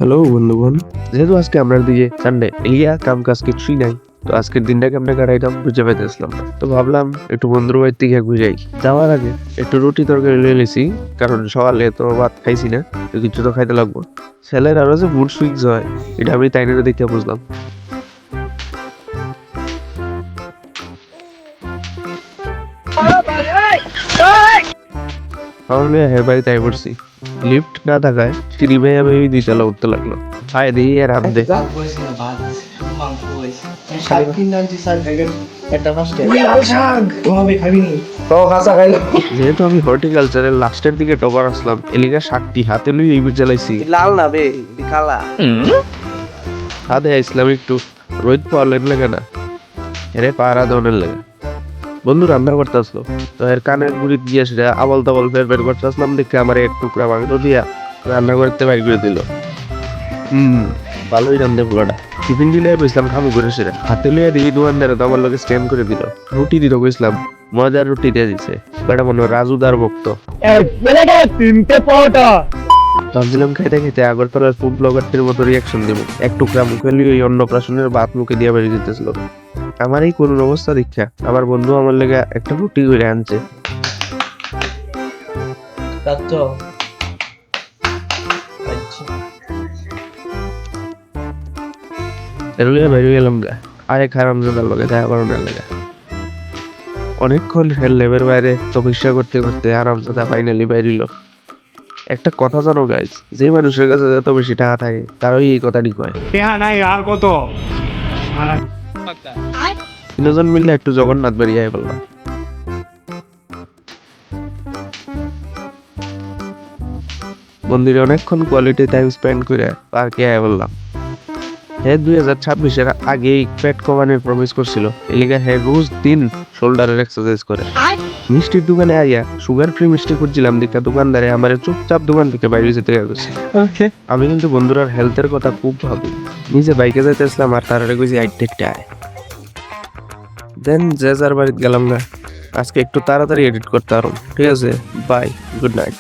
Hello বন্ধুগণ, যেহেতু আজকে আমরা দিকে সানডে এলিয়া কাম কাজ কিছুই নাই, তো আজকের দিনটা কেমনে কাটাইতাম বুঝে পাইতেছিলাম না। তো ভাবলাম একটু বন্ধুর বাড়ির থেকে ঘুরাই। যাওয়ার আগে একটু রুটি তরকারি লিয়ে নিছি, কারণ সকালে তো ভাত খাইছি না, তো কিছু তো খাইতে লাগবো। ছেলের আরো যে মুড সুইংস হয়, এটা আমি তাই না দেখে বুঝলাম। তাহলে হের বাড়িতে আই পড়ছি। লিফট না থাকায় সিঁড়ি বেয়ে আমি দুই তলা উঠতে লাগলো। হায় দিয়ে আর হাত দে। যেহেতু আমি হর্টিকালচারের লাস্টের দিকে টপার আসলাম, এলিগা শাকটি হাতে লই এই জ্বালাইছি। লাল না বে কালা। হাতে আইসলাম একটু রোদ পাওয়ালেন লাগে না, এরে পাহারা দনের লাগে। বন্ধু রান্না করতে আসলো, তো এর কানের গুড়ি দিয়ে সেটা আবল তাবল ফের ফের করতে আসলাম, দেখে আমার এক টুকরা মাংস দিয়া রান্না করতে বাইর করে দিল। ভালোই রান্ধে পুরোটা। টিফিন দিলে বসলাম খামু করে সেটা হাতে লইয়া দিই দোকানদারে তো আমার লোকে স্ট্যান্ড করে দিল। রুটি দিত বসলাম, মজার রুটি দিয়ে দিছে। বেটা মনে হয় রাজুদার ভক্ত। ভাবছিলাম খাইতে খাইতে আগরতলার ফুড ব্লগারটির মতো রিয়াকশন দিব। এক টুকরা মুখে লিয়ে অন্নপ্রাশনের ভাত মুখে দিয়ে বেরিয়ে যেতেছিল। আমার এই করুণ অবস্থা দীক্ষা আমার বন্ধু আমার লেগে একটা রুটি করে আনছে। বাইরে গেলাম গা, আরেক হারামজাদার লগে দেখা করানোর লেগে। অনেকক্ষণ হেল লেবের বাইরে তপস্যা করতে করতে হারামজাদা ফাইনালি বাইরিল। একটা কথা জানো গাইজ, যে মানুষের কাছে যত বেশি টাকা থাকে তারই এই কথাটি কয়। তিনজন মিললে একটু জগন্নাথ বেরিয়ে আয় বললাম। মন্দিরে অনেকক্ষণ কোয়ালিটি টাইম স্পেন্ড করে পার্কে আয় বললাম। হে 2026-এর আগেই পেট কমানোর প্রমিস করছিল, এলিগা হে রোজ দিন শোল্ডারের এক্সারসাইজ করে। মিষ্টির দোকানে আইয়া সুগার ফ্রি মিষ্টি খুঁজছিলাম, দেখা দোকানদারে আমার চুপচাপ দোকান থেকে বাইরে যেতে গেছে। আমি কিন্তু বন্ধুরার হেলথের কথা খুব ভাবি। নিজে বাইকে যাইতেছিলাম আর তার আগে কইছি আইট টেকটা আয়। দেন যে যার বাড়িতে গেলাম না, আজকে একটু তাড়াতাড়ি এডিট করতে পারো। ঠিক আছে, বাই, গুড নাইট।